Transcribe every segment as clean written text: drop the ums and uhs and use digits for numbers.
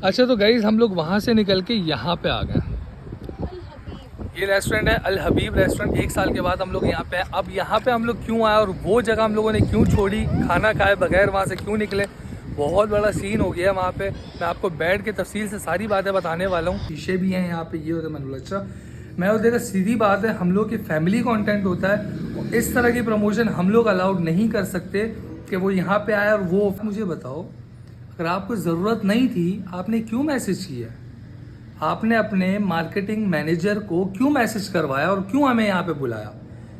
अच्छा तो गाइस हम लोग वहाँ से निकल के यहाँ पे आ गए। ये रेस्टोरेंट है अल हबीब रेस्टोरेंट। 1 साल के बाद हम लोग यहाँ पे हैं। अब यहाँ पे हम लोग क्यों आए और वो जगह हम लोगों ने क्यों छोड़ी, खाना खाए बगैर वहाँ से क्यों निकले, बहुत बड़ा सीन हो गया वहाँ पे। मैं आपको बैठ के तफसील से सारी बातें बताने वाला हूँ। शीशे भी हैं यहाँ पे, ये होता है मनोलच्छा। मैं वो देखा सीधी बात है, हम लोग की फैमिली कंटेंट होता है और इस तरह की प्रमोशन हम लोग अलाउड नहीं कर सकते कि वो यहाँ पे आए और वो। मुझे बताओ, अगर आपको ज़रूरत नहीं थी आपने क्यों मैसेज किया? आपने अपने मार्केटिंग मैनेजर को क्यों मैसेज करवाया और क्यों हमें यहाँ पे बुलाया?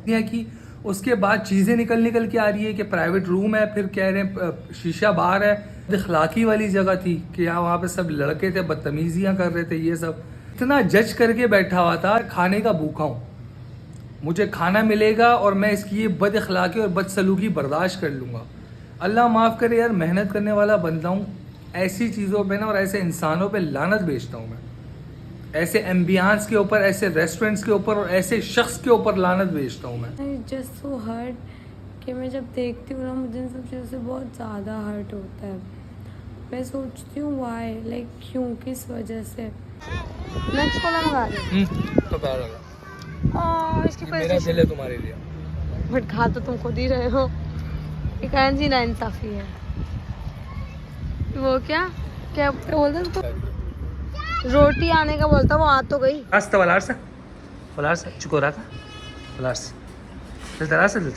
यह कि उसके बाद चीज़ें निकल के आ रही है कि प्राइवेट रूम है, फिर कह रहे हैं शीशा बार है। इखलाकी वाली जगह थी कि यहाँ वहाँ पे सब लड़के थे, बदतमीजियाँ कर रहे थे, ये सब। इतना जज करके बैठा हुआ था, खाने का भूखा हूँ, मुझे खाना मिलेगा और मैं इसकी ये बद अखलाकी और बदसलूकी बर्दाश्त कर लूँगा। अल्लाह माफ़ करे यार, मेहनत करने वाला बंदा हूँ। ऐसी चीज़ों पे ना और ऐसे इंसानों पे लानत भेजता हूँ मैं। ऐसे एम्बियंस के ऊपर, ऐसे रेस्टोरेंट्स के ऊपर और ऐसे शख्स के ऊपर लानत भेजता हूँ मैं। जस्ट सो हर्ट कि मैं जब देखती हूँ ना मुझे इन सब चीज़ों से बहुत ज़्यादा हर्ट होता है। मैं सोचती हूँ वाई, लाइक क्यों, किस वजह से। नेक्स्ट कॉलर मंगा रही तो प्यार लगा। इसकी मेरा दिल है तुम्हारे लिए, बट खा तो तुम खुद ही रहे हो। ये कौन सी नाइंसाफ़ी है? वो क्या क्या बोलते हैं उसको, रोटी आने का बोलता, वो आ तो गई। हasta valarse चुकोराका valarse del taras del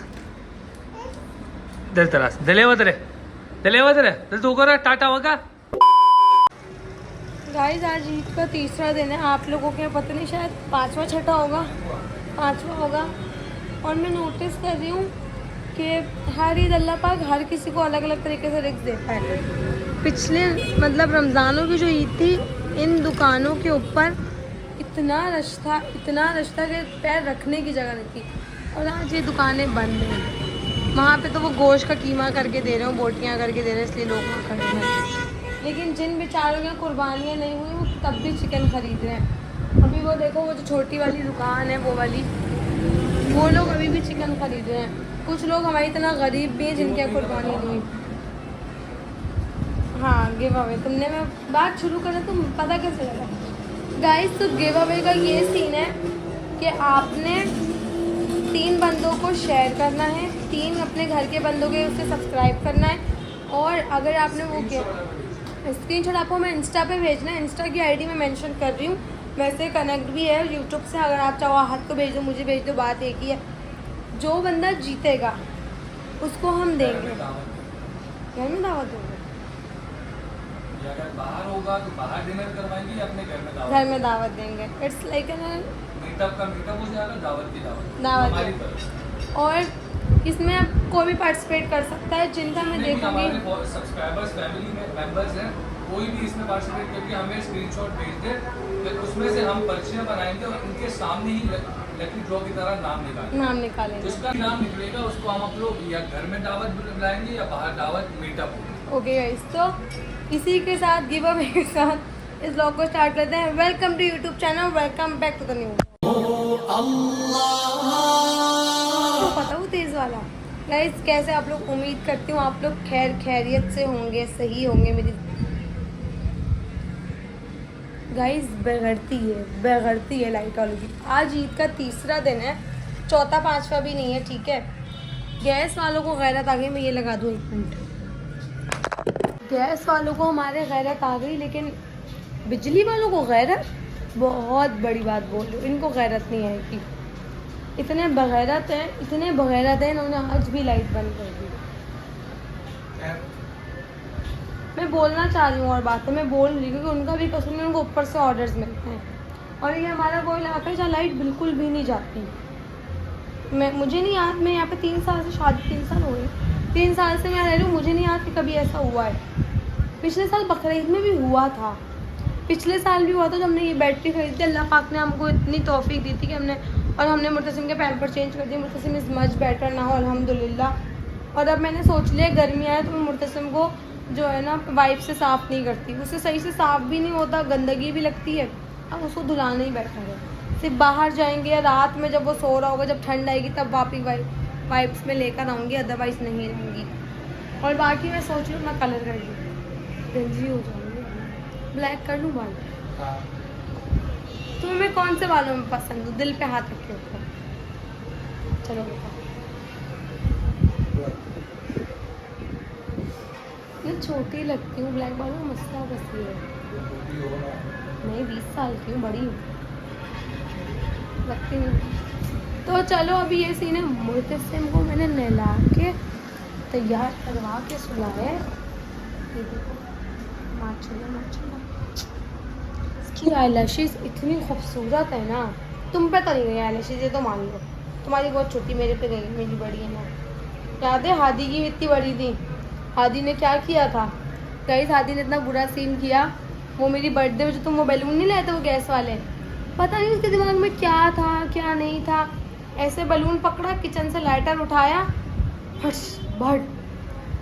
तो करा टाटा होगा। गाइस आज ईद का तीसरा दिन है। आप लोगों के पता नहीं, शायद पांचवा छठा होगा, पांचवा होगा। और मैं नोटिस कर रही हूँ कि हर ईद अल्लाह पाक हर किसी को अलग अलग तरीके से रिस्क देता है। पिछले मतलब रमज़ानों की जो ईद थी, इन दुकानों के ऊपर इतना रश था कि पैर रखने की जगह नहीं थी। और आज ये दुकानें बंद हैं। वहाँ पे तो वो गोश्त का कीमा करके दे रहे हो, बोटियाँ करके दे रहे हैं, इसलिए लोग वहाँ खड़े हैं। लेकिन जिन बेचारों की कुर्बानियाँ नहीं हुई वो तब भी चिकन खरीद रहे हैं। अभी वो देखो, वो जो छोटी वाली दुकान है वो वाली, वो लोग अभी भी चिकन खरीद रहे हैं। कुछ लोग हमारी इतना गरीब भी हैं जिनकी कुर्बानी नहीं। हाँ, गिव अवे, तुमने मैं बात शुरू करा तो पता कैसे लगा? गाइस, तो गिव अवे का ये सीन है कि आपने 3 बंदों को शेयर करना है, 3 अपने घर के बंदों के उसे सब्सक्राइब करना है। और अगर आपने वो किया, स्क्रीनशॉट आपको मैं इंस्टा पे भेजना है। इंस्टा की आईडी मैं मेंशन कर रही हूँ, वैसे कनेक्ट भी है यूट्यूब से। अगर आप चाहो हाथ को भेज दो, मुझे भेज दो, बात एक ही है। जो बंदा जीतेगा उसको हम देंगे। घर में दावत दोगे? अगर बाहर होगा तो बाहर डिनर करवाएंगे या अपने घर में दावत देंगे। इट्स लाइक मीटअप का मीटअप हो जाएगा, दावत की दावत हमारी तरफ। और इसमें आप कोई भी पार्टिसिपेट कर सकता है। जिनका मैं देखूंगी सब्सक्राइबर्स, फैमिली में मेंबर्स हैं, कोई भी इसमें पार्टिसिपेट करके हमें स्क्रीनशॉट भेज दे, फिर उसमें से हम पर्चियां बनाएंगे और उनके सामने ही लकी ड्रॉ की तरह नाम निकालेंगे। जिसका नाम निकलेगा उसको हम अपलोड या घर में दावत बुलाएंगे या बाहर दावत मीटअप होगा। ओके गाइस, तो इसी के साथ गिव अवे के साथ इस ब्लॉग को स्टार्ट करते हैं। Welcome to YouTube channel, welcome back to the new. तो पता वो तेज वाला गाइस, कैसे आप लोग, उम्मीद करती हूँ आप लोग खैरियत से होंगे, सही होंगे। मेरी गाइस बेगड़ती है लाइट वालों की। आज ईद का तीसरा दिन है, चौथा पांचवा भी नहीं है, ठीक है। गैस वालों को गैरत आ गई, मैं ये लगा दूँ 1 मिनट। गैस वालों को हमारे गैरत आ गई, लेकिन बिजली वालों को गैरत, बहुत बड़ी बात बोल रही हूँ। इनको गैरत नहीं आएगी। इतने बगैरत हैं, इन्होंने आज भी लाइट बंद कर दी। मैं बोलना चाह रही हूँ और बातें मैं बोल रही हूँ क्योंकि उनका भी कसूर नहीं, उनको ऊपर से ऑर्डर्स मिलते हैं। और ये हमारा वो इलाका है जहाँ लाइट बिल्कुल भी नहीं जाती। मुझे नहीं याद, मैं यहाँ पे 3 साल से, शादी 3 साल हो गए, 3 साल से मैं रह रही हूँ, मुझे नहीं याद कि कभी ऐसा हुआ है। पिछले साल बकरीद में भी हुआ था, पिछले साल भी हुआ था जब हमने ये बैटरी खरीदी थी। अल्लाह पाक ने हमको इतनी तौफीक दी थी कि हमने मुर्तसिम के पैम्पर चेंज कर दिए। मुर्तसिम इज़ मच बेटर ना हो, अल्हम्दुलिल्लाह। और अब मैंने सोच लिया गर्मी आए तो मैं मुर्तसिम को जो है ना वाइप से साफ़ नहीं करती, उससे सही से साफ़ भी नहीं होता, गंदगी भी लगती है। अब उसको धुलाना ही बेटर है। सिर्फ बाहर जाएंगे या रात में जब वो सो रहा होगा, जब ठंड आएगी तब वापिस वाइप्स में लेकर आऊँगी, अदरवाइज़ नहीं रहूँगी। और बाकी मैं सोच रही हूँ मैं कलर कर लूँ, गंजी हो जाऊँगी। ब्लैक कर लूँ बाल? हाँ। तुम्हें कौन से बालों में पसंद हो? दिल पे हाथ रखे हो। चलो बेटा, मैं छोटी लगती हूँ, ब्लैक बालों में मसला बस ये है। नहीं 20 साल की हूँ, बड़ी हूँ, लगती नहीं। तो चलो अभी ये सीन है, मुर्तसिम को मैंने नहला के तैयार करवा के सुलाया है। ये देखो माशाल्लाह, इसकी आईलैशेस इतनी खूबसूरत है ना। तुम पे तो नहीं गई आईलैशेस, ये तो मान लो। तुम्हारी बहुत छोटी, मेरे पे गई, मेरी बड़ी है ना। याद है हादी की इतनी बड़ी थी? हादी ने क्या किया था गाइस? हादी ने इतना बुरा सीन किया, वो मेरी बर्थडे में जो तुम वो बैलून नहीं लाए थे, वो गैस वाले, पता नहीं उसके दिमाग में क्या था क्या नहीं था, ऐसे बैलून पकड़ा, किचन से लाइटर उठाया, फट भट,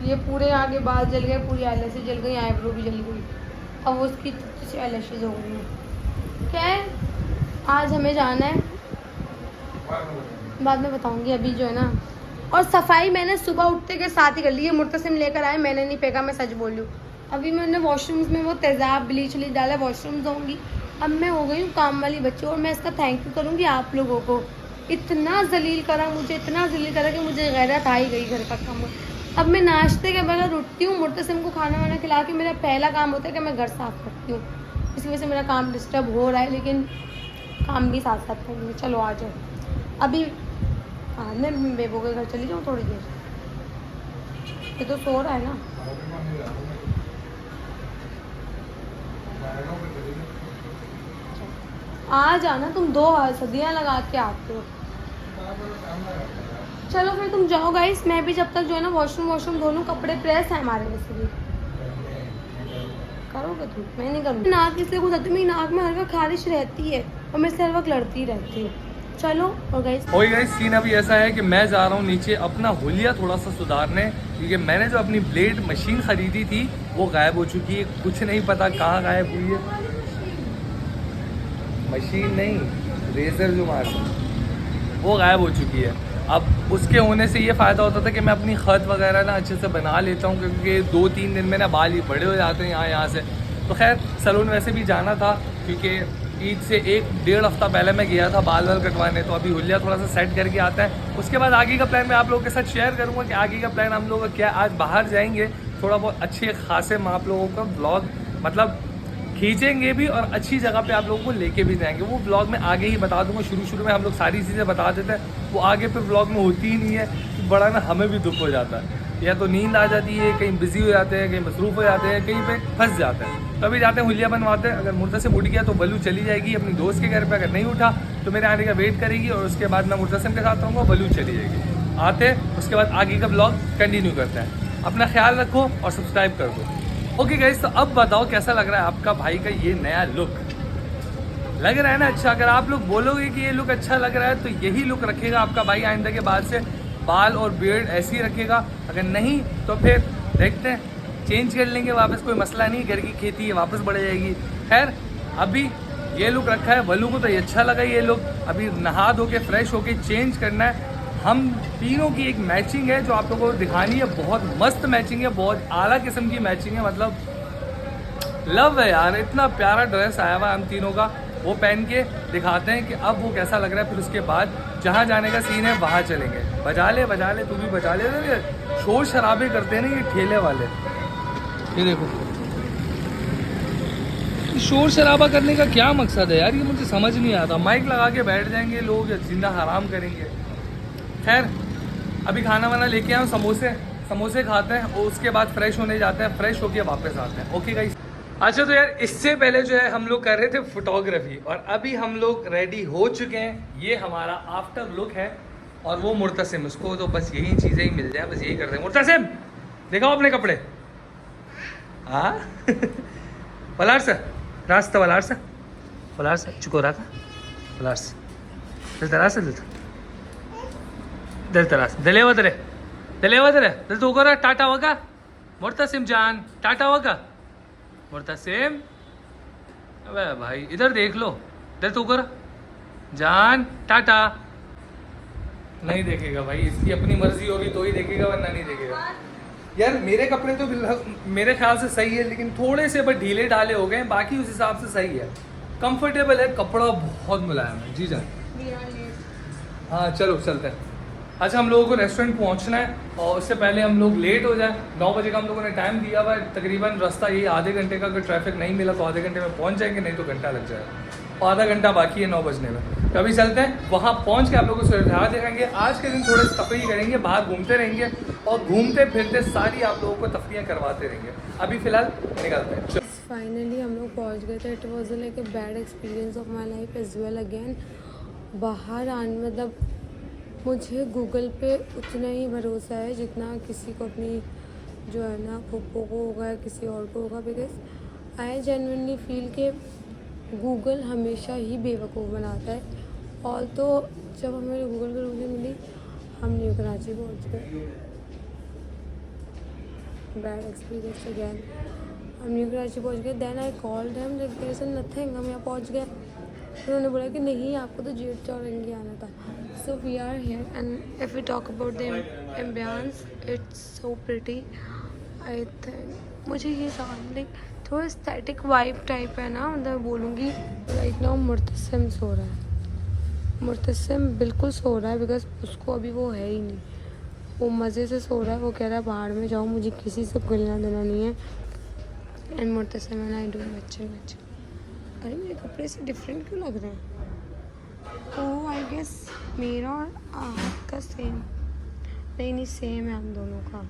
ये पूरे आगे बाल जल गए, पूरी आईलैशेस जल गई, आईब्रो भी जल गई। अब उसकी आईलैशेस हो गई हैं। क्या है, आज हमें जाना है, बाद में बताऊंगी। अभी जो है ना, और सफाई मैंने सुबह उठते के साथ ही कर ली है। मुर्तसिम लेकर आए, मैंने नहीं फेंका, मैं सच बोल रही हूँ। अभी मैंने वॉशरूम्स में वो तेज़ाब ब्लीच व्लीच डाला, वॉशरूम्स होंगी। अब मैं हो गई हूँ काम वाली बच्ची, और मैं इसका थैंक यू करूँगी आप लोगों को। इतना जलील करा मुझे, इतना जलील करा कि मुझे गैरत आ ही गई घर का काम। अब मैं नाश्ते के बगैर उठती हूँ, मुर्तसिम को खाना वाना खिला के मेरा पहला काम होता है कि मैं घर साफ़ करती हूँ। इसकी वजह से मेरा काम डिस्टर्ब हो रहा है, लेकिन काम भी साथ साथ करेंगे। चलो आ जाओ अभी। हाँ, मैं बेबो के घर चली जाऊँ थोड़ी देर, ये तो सो रहा है ना। आ जाना, तुम 2 सदियाँ लगा के आते हो। चलो फिर तुम जाओ गाइस, मैं भी जब तक जो है ना वॉशरूम धो लूँ। कपड़े प्रेस है हमारे वैसे भी। करोगे तुम? मैं नहीं करूँगी। नाक इसलिए गुजरती, मेरी नाक में हर वक्त खारिश रहती है और मैं इससे हर वक्त लड़ती रहती हूँ। चलो और गाइस सीन अभी ऐसा है कि मैं जा रहा हूँ नीचे अपना हुलिया थोड़ा सा सुधारने, क्योंकि मैंने जो अपनी ब्लेड मशीन ख़रीदी थी वो गायब हो चुकी है। कुछ नहीं पता कहाँ गायब हुई है। मशीन नहीं, रेजर जो मार वो गायब हो चुकी है। अब उसके होने से ये फ़ायदा होता था कि मैं अपनी ख़त वगैरह ना अच्छे से बना लेता हूँ, क्योंकि 2-3 दिन में ना बाल ही बड़े हो जाते हैं यहाँ से। तो खैर सैलून वैसे भी जाना था, क्योंकि ईद से 1-1.5 हफ्ता पहले मैं गया था बाल वाल कटवाने। तो अभी हुलिया थोड़ा सा सेट करके आता है, उसके बाद आगे का प्लान मैं आप लोगों के साथ शेयर करूँगा कि आगे का प्लान हम लोगों का क्या। आज बाहर जाएंगे, थोड़ा बहुत अच्छे खासे हम आप लोगों का ब्लॉग मतलब खींचेंगे भी, और अच्छी जगह पे आप लोगों को लेके भी जाएंगे। वो ब्लॉग में आगे ही बता दूंगा। शुरू में हम लोग सारी चीज़ें बता देते हैं, वो आगे पे ब्लॉग में होती ही नहीं है। तो बड़ा ना हमें भी दुख हो जाता है, या तो नींद आ जाती है, कहीं बिजी हो जाते हैं, कहीं मसरूफ़ हो जाते हैं, कहीं पे फंस जाते हैं। तो अभी जाते हैं हुलिया बनवाते हैं। अगर मुर्तसिम उठ गया तो बलू चली जाएगी अपनी दोस्त के घर पे, अगर नहीं उठा तो मेरे आने का वेट करेगी, और उसके बाद मैं मुर्तसिम के साथ रहूँगा, बलू चली जाएगी। आते हैं, उसके बाद आगे का ब्लॉग कंटिन्यू करते हैं। अपना ख्याल रखो और सब्सक्राइब कर दो। ओके गाइस, तो अब बताओ कैसा लग रहा है आपका भाई का ये नया लुक? लग रहा है ना अच्छा? अगर आप लोग बोलोगे कि ये लुक अच्छा लग रहा है तो यही लुक रखेगा आपका भाई आइंदा के बाद से। बाल और बियर्ड ऐसे ही रखेगा। अगर नहीं तो फिर देखते हैं, चेंज कर लेंगे वापस, कोई मसला नहीं। घर की खेती है, वापस बढ़ जाएगी। खैर अभी ये लुक रखा है, वलू को तो ये अच्छा लगा ये लुक। अभी नहा धो के फ्रेश होके चेंज करना है। हम तीनों की एक मैचिंग है जो आप लोगों को दिखानी है। बहुत मस्त मैचिंग है, बहुत आला किस्म की मैचिंग है, मतलब लव है यार। इतना प्यारा ड्रेस आया हुआ है हम तीनों का, वो पहन के दिखाते हैं कि अब वो कैसा लग रहा है। फिर उसके बाद जहाँ जाने का सीन है वहाँ चलेंगे। बजा ले तू भी बजा ले। शोर शराबे करते हैं ना ये ठेले वाले। ये देखो, शोर शराबा करने का क्या मकसद है यार, ये मुझे समझ नहीं आता। माइक लगा के बैठ जाएंगे लोग, जिंदा हराम करेंगे। खैर अभी खाना वाना लेके आए, समोसे खाते हैं और उसके बाद फ्रेश होने जाते हैं। फ्रेश होके वापस आते हैं। Okay guys. अच्छा तो यार इससे पहले जो है हम लोग कर रहे थे फोटोग्राफी, और अभी हम लोग रेडी हो चुके हैं। ये हमारा आफ्टर लुक है, और वो मुर्तसिम, उसको तो बस यही चीज़ें ही मिल जाए, बस यही करते हैं। मुर्तसिम दिखाओ अपने कपड़े। हाँ वलार सा चुकोरा का वलार सा दिले दिल तो करा टाटा होगा। मुर्तसिम जान टाटा होगा। मुर्तसिम अबे भाई इधर देख लो, दिल तो करा जान टाटा। नहीं देखेगा भाई, इसकी अपनी मर्जी होगी तो ही देखेगा, वरना नहीं देखेगा। यार मेरे कपड़े तो मेरे ख्याल से सही है, लेकिन थोड़े से बस ढीले ढाले हो गए, बाकी उस हिसाब से सही है, कंफर्टेबल है, कपड़ा बहुत मुलायम है। जी जान, हाँ चलो चलते हैं। अच्छा, हम लोगों को रेस्टोरेंट पहुंचना है और उससे पहले हम लोग लेट हो जाए। 9 बजे का हम लोगों ने टाइम दिया हुआ है, तकरीबन रास्ता यही आधे घंटे का, अगर ट्रैफिक नहीं मिला तो आधे घंटे में पहुंच जाएंगे, नहीं तो घंटा लग जाएगा, आधा घंटा बाकी है 9 बजने में। तो अभी चलते हैं, वहाँ पहुँच के आप लोगों को सुविधा दिखाएंगे। आज के दिन थोड़े तफरी करेंगे, बाहर घूमते रहेंगे और घूमते फिरते सारी आप लोगों को तफरियाँ करवाते रहेंगे। अभी फ़िलहाल निकलते हैं। फाइनली हम लोग पहुँच गए थे। It was like a bad experience of my life as well again. बाहर आने मतलब मुझे गूगल पे उतना ही भरोसा है जितना किसी को अपनी जो है ना पप्पो को होगा या किसी और को होगा, बिकॉज आई जेन्युइनली फील के गूगल हमेशा ही बेवकूफ़ बनाता है। और तो जब हमें गूगल की रोटी मिली, हम न्यू कराची पहुँच गए। Bad experience again. हम न्यू कराची पहुँच गए। Then I called them like there is nothing, हम यहाँ पहुँच गए। उन्होंने बोला कि नहीं, आपको तो जेट चौरंगी आना था। So we are here and if we talk about the ambience, it's so pretty. I think मुझे ये सामान लाइक थोड़ा एस्थेटिक वाइब टाइप है ना, मतलब बोलूँगी। राइट नाउ मुर्तसिम सो रहा है, मुर्तसिम बिल्कुल सो रहा है, बिकॉज उसको अभी वो है ही नहीं, वो मज़े से सो रहा है। वो कह रहा है बाहर में जाओ, मुझे किसी से मिलना देना नहीं है। And Murtasim and I do matching. अरे मेरे कपड़े से डिफरेंट क्यों लग रहे हैं? ओह आई गेस मेरा और आहत का सेम, नहीं सेम है हम दोनों का,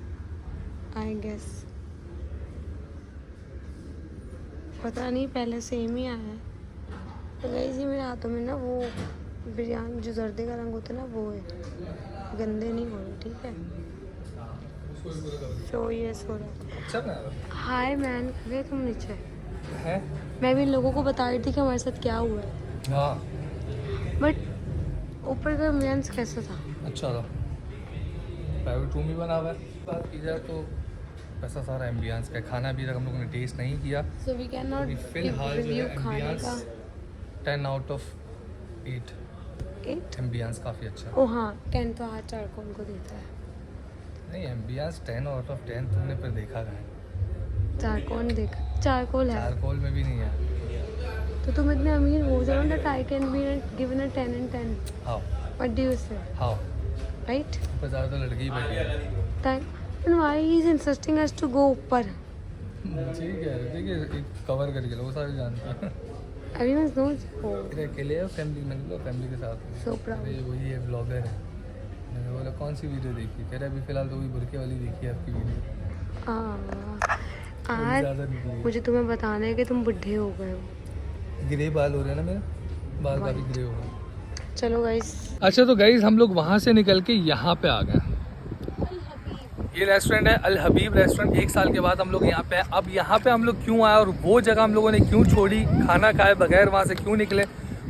आई गेस। पता नहीं, पहले सेम ही आया है। तो गाइस ये मेरे हाथों में ना वो बिरयानी जो जर्दे का रंग होता है ना, वो है, गंदे नहीं हो रहे, ठीक है। सो ये सो रहा। हाय मैन, वे तुम नीचे है? मैं भी लोगों को बता रही थी कि हमारे साथ क्या हुआ है, हाँ, बट ऊपर का एम्बियंस कैसा था? अच्छा था, प्राइवेट रूम ही बना हुआ है। बात की जाए तो ऐसा सारा एम्बियंस का, खाना भी तक हम लोगों ने टेस्ट नहीं किया। सो वी कैन नॉट फिलहाल रिव्यू खाने का। 10 आउट ऑफ 8 एम्बियंस काफ़ी अच्छा है। ओ हाँ, 10 तो आज चारकोल को देता है। नहीं, एम्बियंस 10 आउट ऑफ 10 तुमने फिर देखा कहाँ है? चारकोल देखा, चारकोल है, चारकोल में भी नहीं है। तो तुम इतने अमीर हो जाओ that I can be given a 10 and 10. हाँ, What do you say? हाँ, Right? ऊपर ज़्यादा तो लड़की ही बैठी है। Then why he is insisting us to go ऊपर? ठीक है, देखिए एक कवर करके लो, वो सारे जानते हैं। Everyone knows. Oh, फिर अकेले है, फैमिली में लो, फैमिली के साथ में। so proud. अरे वही है, ब्लॉगर है। मैंने बोला कौन सी वीडियो देखी? कह रहा अभी फ़िलहाल तो वही बुरके वाली देखी है आपकी वीडियो। आज मुझे तुम्हें बताना है कि तुम बुढ़े हो गए हो। ग्रे बाल हो रहे हैं ना मेरे, बाल काफ़ी ग्रे हो गए। चलो गाइस। अच्छा तो गाइस, हम लोग वहाँ से निकल के यहाँ पे आ गए। ये रेस्टोरेंट है अल हबीब रेस्टोरेंट। 1 साल के बाद हम लोग यहाँ पे आए। अब यहाँ पे हम लोग क्यों आए और वो जगह हम लोगों ने क्यों छोड़ी, खाना खाए बगैर वहाँ से क्यों निकले,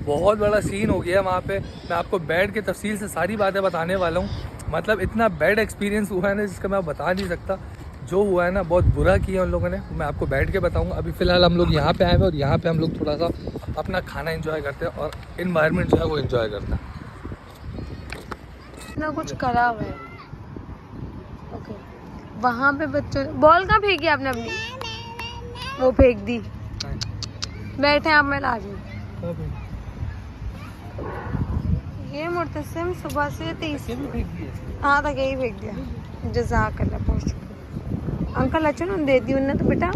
बहुत बड़ा सीन हो गया वहाँ पे। मैं आपको बैठ के तफसील से सारी बातें बताने वाला हूँ। मतलब इतना बैड एक्सपीरियंस हुआ है ना, जिसका मैं बता नहीं सकता। जो हुआ है ना, बहुत बुरा किया उन लोगों ने, मैं आपको बैठ के बताऊंगा। अभी फ़िलहाल हम लोग यहाँ पे आए हैं और यहाँ पे हम लोग थोड़ा सा अपना खाना एंजॉय करते हैं और इन्वायरमेंट जो है वो एंजॉय करते हैं। इतना कुछ करा हुआ है। ओके, वहाँ पे बच्चों बॉल कहाँ फेंकी आपने अपनी? वो फेंक दी। बैठे आप, मैं ला रही हूँ। ये मुर्तसिम सुबह से 30 हाँ तक यही फेंक दिया। जज़ाकल्लाह, बहुत शुक्रिया अंकल। अच्छा ना दे दी उन्हें तो बेटा।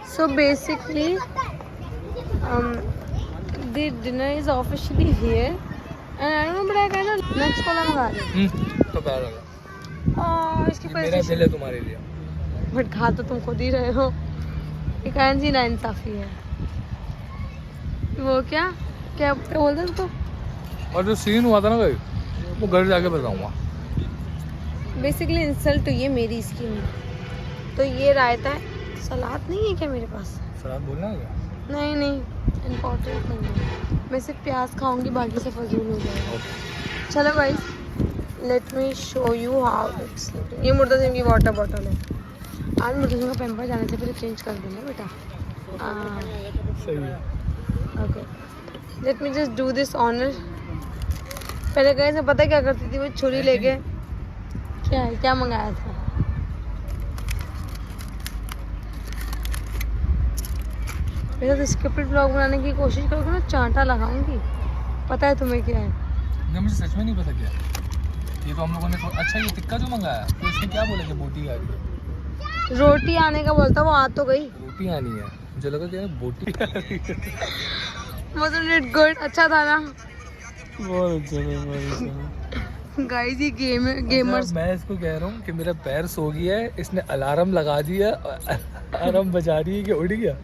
So basically the dinner is officially here and I don't know, but I can not next call मंगा रही तो प्यार लगा और इसकी मेरा दिल है तुम्हारे लिए, बट खा तो तुम खुद ही रहे हो। ये कौन सी नाइंसाफी है? वो क्या क्या बोलते उसको? और जो सीन हुआ था ना भाई, वो घर जाके बताऊंगा। बेसिकली इंसल्ट तो ये मेरी इसकी नहीं। तो ये रायता है, सलाद नहीं है क्या मेरे पास? सलाद बोलना है क्या? नहीं इम्पोर्टेंट नहीं है। मैं सिर्फ प्याज खाऊंगी, बाकी से फजूल हो जाएगा। चलो guys, let me show you how it's. ये मुर्तसिम की वाटर बॉटल है। आज मुर्तसिम का पैम्पर जाने से पहले चेंज कर देना बेटा। सही है। Okay, let me just do this honour. पहले गाइस मैं पता क्या करती थी, वो छुरी लेके क्या मंगाया था? मेरा तो स्क्रिप्टेड ब्लॉग बनाने की कोशिश करोगे ना, चांटा लगाऊंगी। पता है तुम्हें क्या है? नहीं, मुझे सच में नहीं पता क्या है। ये तो हम लोगों ने अच्छा ये टिक्का जो मंगाया तो इसमें क्या बोला कि बोटी आ रही है? रोटी आने का बोलता, वो आ तो गई। रोटी आनी है, मुझे लगा क्या बोटी आ रही है। मतलब इट गुड, अच्छा था ना? बहुत अच्छा। गाइस ये गेमर्स। मैं इसको कह रहा हूँ कि मेरा पैर सो गया है, इसने अलार्म लगा दिया और अलार्म बजा रही है कि उड़ गया।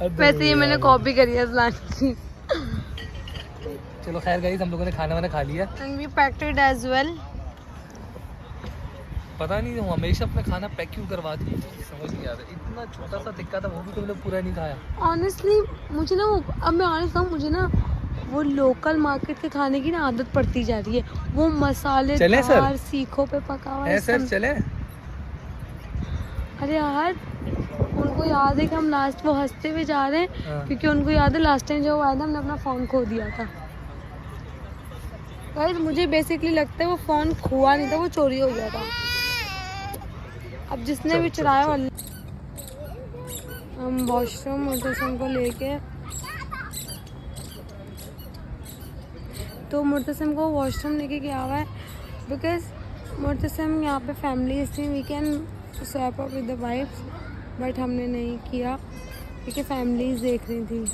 वैसे ये मैंने कॉपी करी है प्लान की। चलो खैर गाइस, हम लोगों ने खाना वाना खा लिया। And we packed it as well. पता नहीं तुम हमेशा अपना खाना पैक क्यों करवाती है, समझ नहीं आता। इतना छोटा सा टिक्का था, वो भी तुमने पूरा नहीं खाया। ऑनेस्टली मुझे ना वो, अब मैं ऑनेस्ट कहूँ, मुझे ना वो लोकल मार्केट के खाने की ना आदत पड़ती जा रही है। वो मसालेदार सीखों पे पका हुआ है सर चले। अरे यार उनको याद है कि हम लास्ट वो हंसते हुए जा रहे हैं। हाँ। क्योंकि उनको याद है लास्ट टाइम जब वो आया था हमने अपना फ़ोन खो दिया था। गाइस मुझे बेसिकली लगता है वो फ़ोन खोआ नहीं था, वो चोरी हो गया था। अब जिसने भी चुराया हम वॉशरूम मुर्तसिम को लेके, तो मुर्तसिम को वॉशरूम लेके गया हुआ है बिकॉज मुर्तसिम यहाँ पे फैमिलीज थी। We can swap up with the wives, but हमने नहीं किया क्योंकि फैमिलीज देख रही थी।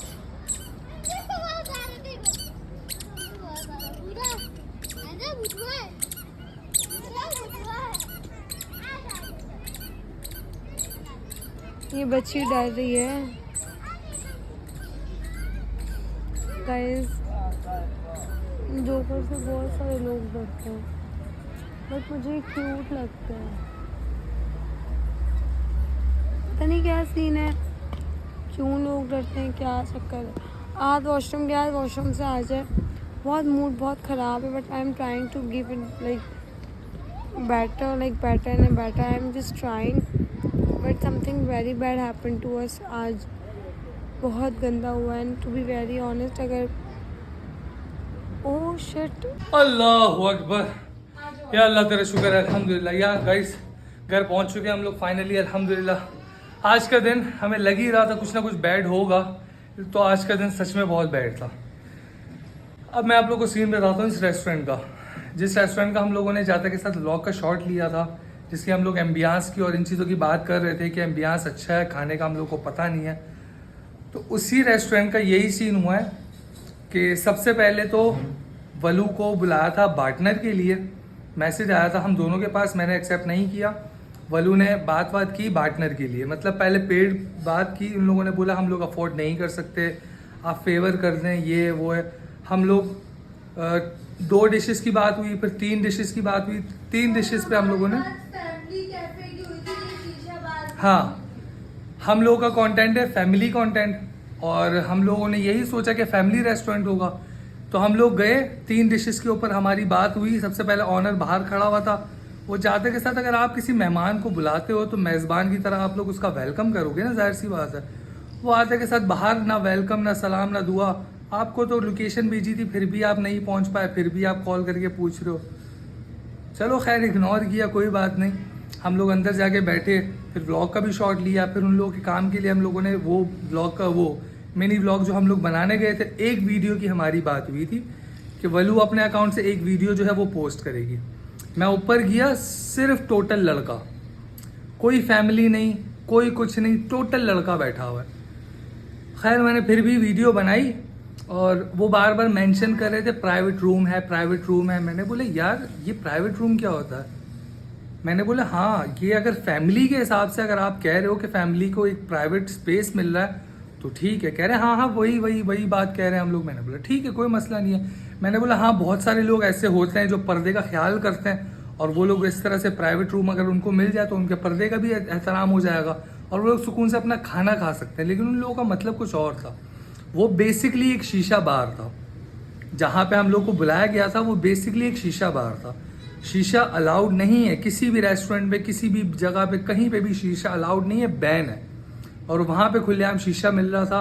ये बच्ची डर रही है गाइस। जोकर से बहुत सारे लोग डरते हैं, बट मुझे क्यूट लगता है। पता नहीं क्या सीन है, क्यों लोग डरते हैं, क्या चक्कर है। आज वॉशरूम गया, वॉशरूम से आ जाए, बहुत मूड बहुत ख़राब है। But I am trying to give it better and better. I am just trying, but something very bad happened to us आज। बहुत गंदा हुआ, and to be very honest अगर ओह शिट। अल्लाह अकबर, या अल्लाह तेरा शुक्र है, अल्हम्दुलिल्लाह। यार गाइस घर पहुंच चुके हैं हम लोग फाइनली, अल्हम्दुलिल्लाह। आज का दिन हमें लग ही रहा था कुछ ना कुछ बैड होगा, तो आज का दिन सच में बहुत बैड था। अब मैं आप लोग को सीन बताता हूँ इस रेस्टोरेंट का, जिस रेस्टोरेंट का हम लोगों ने जाता के साथ व्लॉग का शॉट लिया था, जिसकी हम लोग एम्बियांस की और इन चीज़ों की बात कर रहे थे कि एम्बियांस अच्छा है, खाने का हम लोग को पता नहीं है। तो उसी रेस्टोरेंट का यही सीन हुआ है कि सबसे पहले तो वलू को बुलाया था पार्टनर के लिए, मैसेज आया था हम दोनों के पास, मैंने एक्सेप्ट नहीं किया। वलू ने बात की पार्टनर के लिए, मतलब पहले पेड बात की, उन लोगों ने बोला हम लोग अफोर्ड नहीं कर सकते, आप फेवर कर दें, ये वो है। हम लोग 2 डिशेस की बात हुई, फिर 3 डिशेस की बात हुई। 3 डिशेस पे हम लोगों ने, हाँ हम लोगों का कंटेंट है फैमिली कंटेंट, और हम लोगों ने यही सोचा कि फैमिली रेस्टोरेंट होगा। तो हम लोग गए, 3 डिशेस के ऊपर हमारी बात हुई। सबसे पहले ऑनर बाहर खड़ा हुआ था, वो जाते के साथ अगर आप किसी मेहमान को बुलाते हो तो मेज़बान की तरह आप लोग उसका वेलकम करोगे ना, जाहिर सी बात है। वो आते के साथ बाहर ना वेलकम, ना सलाम, ना दुआ। आपको तो लोकेशन भेजी थी, फिर भी आप नहीं पहुंच पाए, फिर भी आप कॉल करके पूछ रहे हो। चलो खैर इग्नोर किया, कोई बात नहीं। हम लोग अंदर जाके बैठे, फिर व्लॉग का भी शॉट लिया। फिर उन लोगों के काम के लिए हम लोगों ने वो व्लॉग का वो मिनी व्लॉग जो हम लोग बनाने गए थे, एक वीडियो की हमारी बात हुई थी कि वलू अपने अकाउंट से एक वीडियो जो है वो पोस्ट करेगी। मैं ऊपर गया, सिर्फ टोटल लड़का, कोई फैमिली नहीं, कोई कुछ नहीं, टोटल लड़का बैठा हुआ है। खैर मैंने फिर भी वीडियो बनाई, और वो बार बार मेंशन कर रहे थे प्राइवेट रूम है, प्राइवेट रूम है। मैंने बोले यार ये प्राइवेट रूम क्या होता है? मैंने बोला हाँ ये अगर फैमिली के हिसाब से अगर आप कह रहे हो कि फैमिली को एक प्राइवेट स्पेस मिल रहा है तो ठीक है। कह रहे हाँ हाँ वही बात कह रहे हैं हम लोग। मैंने बोला ठीक है, कोई मसला नहीं है। मैंने बोला हाँ बहुत सारे लोग ऐसे होते हैं जो पर्दे का ख्याल करते हैं, और वो लोग इस तरह से प्राइवेट रूम अगर उनको मिल जाए तो उनके पर्दे का भी एहतराम हो जाएगा और वो लोग सुकून से अपना खाना खा सकते हैं। लेकिन उन लोगों का मतलब कुछ और था। वो बेसिकली एक शीशा बार था, जहाँ पे हम लोग को बुलाया गया था वो बेसिकली एक शीशा बार था। शीशा अलाउड नहीं है किसी भी रेस्टोरेंट पे, किसी भी जगह पे, कहीं पे भी शीशा अलाउड नहीं है, बैन है। और वहाँ पे खुलेआम शीशा मिल रहा था,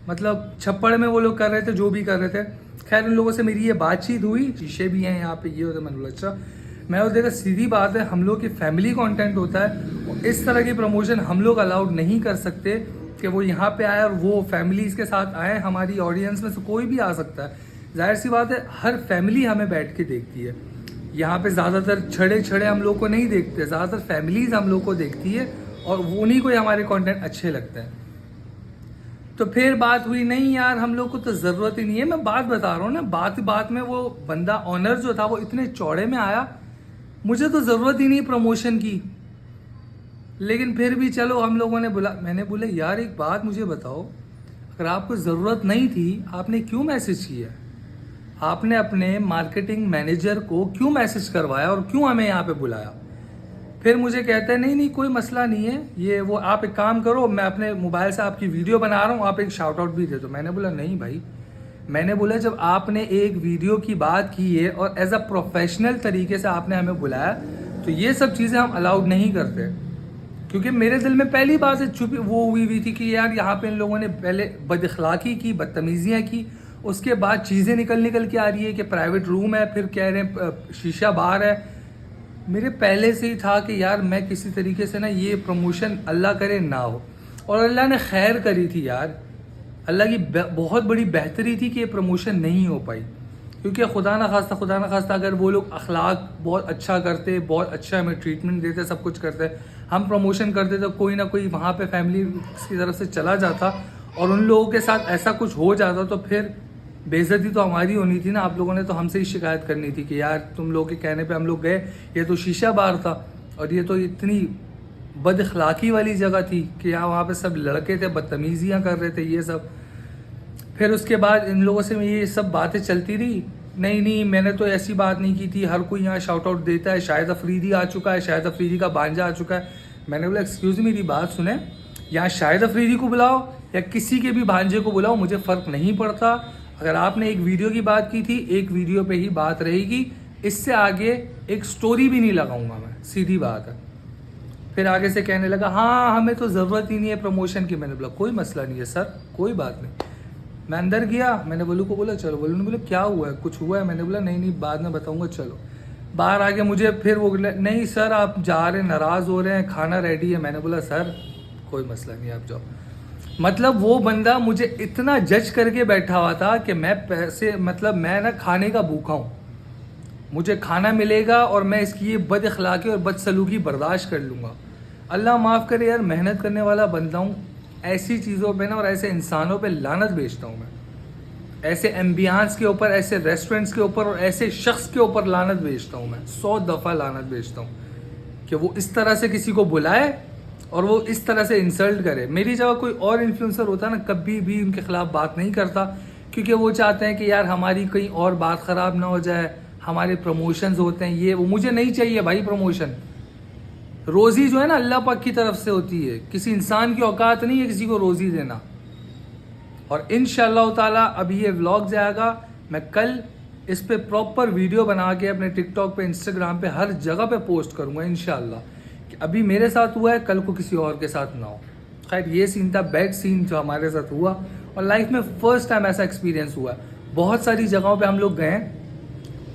मतलब छप्पड़ में वो लोग कर रहे थे जो भी कर रहे थे। खैर उन लोगों से मेरी ये बातचीत हुई, शीशे भी हैं यहाँ पे, ये होता। मैंने बोला अच्छा। मैं वो देखा सीधी बात है, हम लोग की फैमिली कंटेंट होता है और इस तरह की प्रमोशन हम लोग अलाउड नहीं कर सकते कि वो यहाँ पे आए और वो फैमिलीज के साथ आए। हमारी ऑडियंस में से कोई भी आ सकता है, जाहिर सी बात है, हर फैमिली हमें बैठ के देखती है। यहाँ पे ज़्यादातर छड़े हम लोग को नहीं देखते, ज़्यादातर फैमिलीज हम लोग को देखती है और वो उन्हीं को ही हमारे कंटेंट अच्छे लगते हैं। तो फिर बात हुई, नहीं यार हम लोग को तो ज़रूरत ही नहीं है। मैं बात बता रहा हूँ ना, बात में वो बंदा ऑनर जो था वो इतने चौड़े में आया, मुझे तो ज़रूरत ही नहीं प्रमोशन की। लेकिन फिर भी चलो हम लोगों ने बोला, मैंने बोले यार एक बात मुझे बताओ, अगर आपको ज़रूरत नहीं थी आपने क्यों मैसेज किया? आपने अपने मार्केटिंग मैनेजर को क्यों मैसेज करवाया और क्यों हमें यहाँ पे बुलाया? फिर मुझे कहते हैं नहीं कोई मसला नहीं है, ये वो आप एक काम करो, मैं अपने मोबाइल से आपकी वीडियो बना रहा हूँ, आप एक शाउट आउट भी दे दो। मैंने बोला नहीं भाई, मैंने बोला जब आपने एक वीडियो की बात की है और एज अ प्रोफेशनल तरीके से आपने हमें बुलाया तो ये सब चीज़ें हम अलाउड नहीं करते। क्योंकि मेरे दिल में पहली बात से चुप वो हुई थी कि यार यहाँ पे इन लोगों ने पहले बदअखलाकी की, बदतमीजियाँ की, उसके बाद चीज़ें निकल के आ रही है कि प्राइवेट रूम है, फिर कह रहे हैं शीशा बार है। मेरे पहले से ही था कि यार मैं किसी तरीके से ना ये प्रमोशन अल्लाह करे ना हो, और अल्लाह ने खैर करी थी यार, अल्लाह की बहुत बड़ी बेहतरी थी कि ये प्रमोशन नहीं हो पाई। क्योंकि खुदा ना खास्ता अगर वो लोग अखलाक बहुत अच्छा करते, बहुत अच्छा हमें ट्रीटमेंट देते, सब कुछ करते, हम प्रमोशन करते तो कोई ना कोई वहाँ पे फैमिली की तरफ से चला जाता और उन लोगों के साथ ऐसा कुछ हो जाता तो फिर बेइज्जती तो हमारी होनी थी ना। आप लोगों ने तो हमसे ही शिकायत करनी थी कि यार तुम लोगों के कहने पे हम लोग गए, ये तो शीशा बार था और ये तो इतनी बदअखलाकी वाली जगह थी कि यहाँ वहाँ पे सब लड़के थे, बदतमीजियाँ कर रहे थे, ये सब। फिर उसके बाद इन लोगों से ये सब बातें चलती रही, नहीं मैंने तो ऐसी बात नहीं की थी, हर कोई यहाँ शाउट आउट देता है, शाहिद अफरीदी आ चुका है, शाहिद अफरीदी का भांजा आ चुका है। मैंने बोला एक्सक्यूज़ मेरी बात सुने, यहाँ शाहिद अफरीदी को बुलाओ या किसी के भी भांजे को बुलाओ, मुझे फ़र्क नहीं पड़ता। अगर आपने एक वीडियो की बात की थी, एक वीडियो पे ही बात रहेगी, इससे आगे एक स्टोरी भी नहीं लगाऊंगा मैं, सीधी बात है। फिर आगे से कहने लगा हाँ हमें तो ज़रूरत ही नहीं है प्रमोशन की। मैंने बोला कोई मसला नहीं है सर, कोई बात नहीं। मैं अंदर गया, मैंने बोलू को बोला चलो, बोलू ने बोला क्या हुआ है, कुछ हुआ है? मैंने बोला नहीं बाद में बताऊंगा, चलो। बाहर आके मुझे फिर वो नहीं सर आप जा रहे, नाराज़ हो रहे हैं, खाना रेडी है। मैंने बोला सर कोई मसला नहीं, आप जाओ। मतलब वो बंदा मुझे इतना जज करके बैठा हुआ था कि मैं पैसे, मतलब मैं ना खाने का भूखा हूँ, मुझे खाना मिलेगा और मैं इसकी ये बदअखलाकी और बदसलूकी बर्दाश्त कर लूँगा। अल्लाह माफ़ करे यार, मेहनत करने वाला बंदा हूँ, ऐसी चीज़ों पे ना और ऐसे इंसानों पे लानत भेजता हूँ मैं, ऐसे एम्बियंस के ऊपर, ऐसे रेस्टोरेंट्स के ऊपर और ऐसे शख्स के ऊपर लानत भेजता हूँ मैं, 100 दफ़ा लानत भेजता हूँ कि वो इस तरह से किसी को बुलाए और वो इस तरह से इंसल्ट करे। मेरी जगह कोई और इन्फ्लुएंसर होता ना, कभी भी उनके खिलाफ बात नहीं करता, क्योंकि वो चाहते हैं कि यार हमारी कहीं और बात ख़राब ना हो जाए, हमारे प्रमोशंस होते हैं ये वो। मुझे नहीं चाहिए भाई प्रमोशन, रोज़ी जो है ना अल्लाह पाक की तरफ से होती है, किसी इंसान की औकात नहीं है किसी को रोज़ी देना। और इंशाअल्लाह ताला अभी ये व्लॉग जाएगा, मैं कल इस पे प्रॉपर वीडियो बना के अपने टिकटॉक पे, इंस्टाग्राम पे, हर जगह पे पोस्ट करूँगा इंशाअल्लाह, कि अभी मेरे साथ हुआ है कल को किसी और के साथ ना हो। खैर ये सीन था, बैड सीन जो हमारे साथ हुआ, और लाइफ में फ़र्स्ट टाइम ऐसा एक्सपीरियंस हुआ है। बहुत सारी जगहों पे हम लोग गए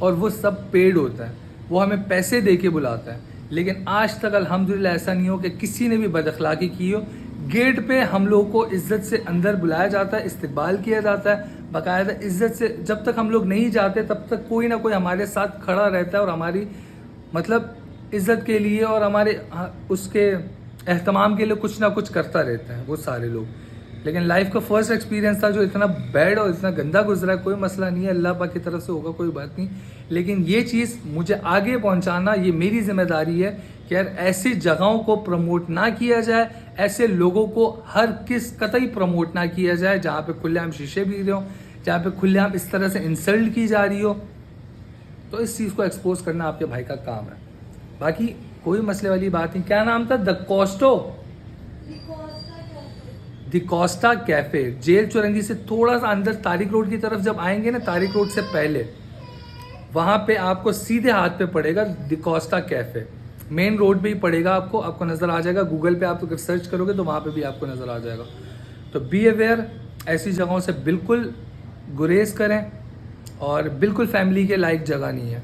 और वो सब पेड होता है, वो हमें पैसे दे के बुलाता है, लेकिन आज तक अल्हम्दुलिल्लाह ऐसा नहीं हो कि किसी ने भी बदअखलाकी की हो। गेट पे हम लोग को इज़्ज़त से अंदर बुलाया जाता है, इस्तकबाल किया जाता है बाकायदा इज़्ज़त से। जब तक हम लोग नहीं जाते तब तक कोई ना कोई हमारे साथ खड़ा रहता है और हमारी मतलब इज़्ज़त के लिए और हमारे उसके एहतमाम के लिए कुछ ना कुछ करता रहता है वो सारे लोग। लेकिन लाइफ का फर्स्ट एक्सपीरियंस था जो इतना बैड और इतना गंदा गुजरा है। कोई मसला नहीं है, अल्लाह पाक की तरफ से होगा, कोई बात नहीं। लेकिन ये चीज़ मुझे आगे पहुंचाना, ये मेरी जिम्मेदारी है कि यार ऐसी जगहों को प्रमोट ना किया जाए, ऐसे लोगों को हर किस कतई प्रमोट ना किया जाए जहाँ पे खुलेआम शीशे भी रहे हो, जहाँ पे खुलेआम इस तरह से इंसल्ट की जा रही हो। तो इस चीज़ को एक्सपोज करना आपके भाई का काम है, बाकी कोई मसले वाली बात नहीं। क्या नाम था? द कोस्टा कैफे, जेल चौरंगी से थोड़ा सा अंदर तारिक रोड की तरफ जब आएंगे ना, तारिक रोड से पहले वहाँ पे आपको सीधे हाथ पे पड़ेगा the Costa cafe, main road पे ही पड़ेगा, आपको नज़र आ जाएगा। गूगल पे आप अगर सर्च करोगे तो वहाँ पे भी आपको नज़र आ जाएगा। तो बी अवेयर, ऐसी जगहों से बिल्कुल गुरेज करें और बिल्कुल फैमिली के लायक जगह नहीं है।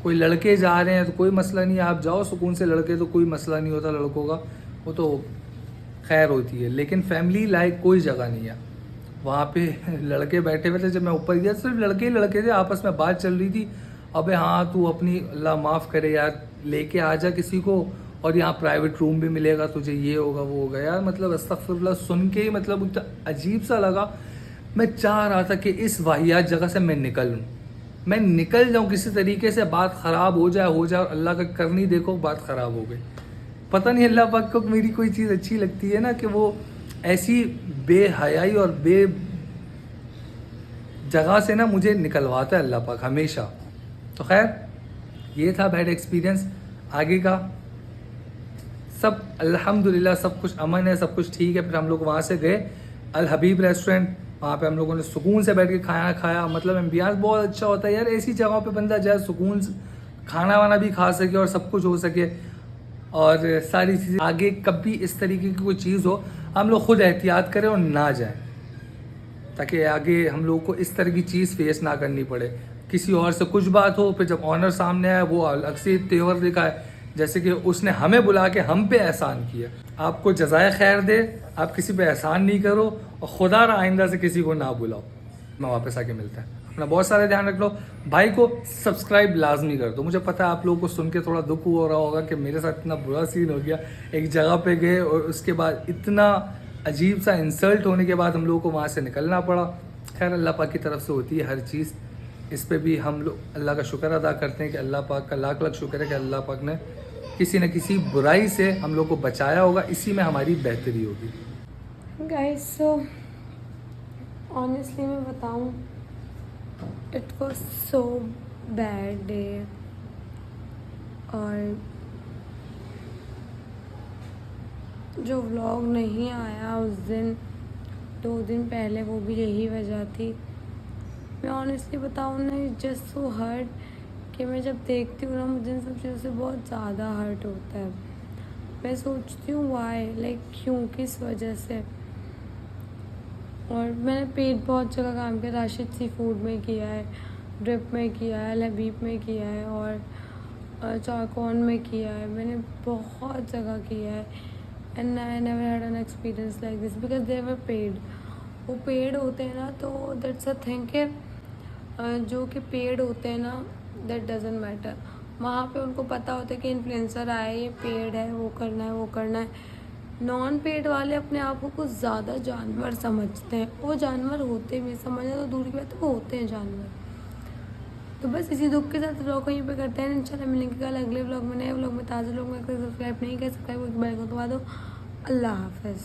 कोई लड़के जा रहे हैं तो कोई मसला नहीं है, आप जाओ सुकून से, लड़के तो कोई मसला नहीं होता लड़कों का, वो तो खैर होती है। लेकिन फैमिली लाइक कोई जगह नहीं है वहाँ पे। लड़के बैठे हुए थे, जब मैं ऊपर गया सिर्फ लड़के ही लड़के थे, आपस में बात चल रही थी, अबे हाँ तू अपनी अल्लाह माफ़ करे यार लेके आ जा किसी को, और यहाँ प्राइवेट रूम भी मिलेगा तुझे, ये होगा वो होगा यार। मतलब अस्तगफिरुल्लाह सुन के ही मतलब इतना अजीब सा लगा। मैं चाह रहा था कि इस वाहियात जगह से मैं निकलूँ, मैं निकल जाऊँ किसी तरीके से, बात ख़राब हो जाए और अल्लाह का करनी देखो बात ख़राब हो गई। पता नहीं अल्लाह पाक को मेरी कोई चीज़ अच्छी लगती है ना, कि वो ऐसी बेहयाई और बे जगह से ना मुझे निकलवाता है अल्लाह पाक हमेशा। तो खैर ये था बैड एक्सपीरियंस। आगे का सब अल्हम्दुलिल्लाह सब कुछ अमन है, सब कुछ ठीक है। फिर हम लोग वहाँ से गए अल हबीब रेस्टोरेंट, वहाँ पे हम लोगों ने सुकून से बैठ के खाना खाया। मतलब एम्बियंस बहुत अच्छा होता है यार, ऐसी जगहों पे बंदा जाए सुकून से खाना वाना भी खा सके और सब कुछ हो सके, और सारी चीज़ें। आगे कभी इस तरीके की कोई चीज़ हो हम लोग खुद एहतियात करें और ना जाएं, ताकि आगे हम लोगों को इस तरह की चीज़ फेस ना करनी पड़े। किसी और से कुछ बात हो, फिर जब ऑनर सामने आए वो अलग से तेवर दिखाए, जैसे कि उसने हमें बुला के हम पे एहसान किया। आपको जज़ाए खैर दे, आप किसी पे एहसान नहीं करो, और खुदा ना आइंदा से किसी को ना बुलाओ। मैं वापस आके मिलता है, अपना बहुत सारा ध्यान रख लो। भाई को सब्सक्राइब लाजमी कर दो। मुझे पता है आप लोगों को सुन के थोड़ा दुख हो रहा होगा कि मेरे साथ इतना बुरा सीन हो गया, एक जगह पे गए और उसके बाद इतना अजीब सा इंसल्ट होने के बाद हम लोगों को वहाँ से निकलना पड़ा। खैर अल्लाह पाक की तरफ से होती है हर चीज़, इस पे भी हम लोग अल्लाह का शुक्र अदा करते हैं कि अल्लाह पाक का लाख लाख शुक्र है कि अल्लाह पाक ने किसी न किसी बुराई से हम लोग को बचाया होगा, इसी में हमारी बेहतरी होगी। गाइस सो ऑनेस्टली मैं बताऊं, it was so bad day, और जो व्लॉग नहीं आया उस दिन 2 दिन पहले, वो भी यही वजह थी। मैं ऑनेस्टली बताऊँ ना, जस्ट सो हर्ट कि मैं जब देखती हूँ ना मुझे इन सब चीज़ों से बहुत ज़्यादा हर्ट होता है। मैं सोचती हूँ वाई, लाइक क्यों, किस वजह से। और मैंने पेट बहुत जगह काम किया, राशिद सी फूड में किया है, ड्रिप में किया है, अल हबीब में किया है, और चारकॉन में किया है, मैंने बहुत जगह किया है। And I never had an experience like this because they were paid. वो पेड होते हैं ना, तो दैट्स अ थिंग के जो कि पेड होते हैं ना, दैट डजेंट मैटर। वहाँ पे उनको पता होता है कि इन्फ्लुएंसर आए, ये पेड है, वो करना है वो करना है। नॉन पेड वाले अपने आप को कुछ ज़्यादा जानवर समझते हैं, वो जानवर होते भी, समझना तो दूर की बात है, वो होते हैं जानवर। तो बस इसी दुख के साथ व्लॉग को यहीं पे करते हैं। इंशाल्लाह मिलेंगे कल अगले व्लॉग में, नए व्लॉग में, ताज़ा व्लॉग में। अगर सब्सक्राइब नहीं कर सब्सक्राइब बेल को दबा दो। अल्लाह हाफ़िज़।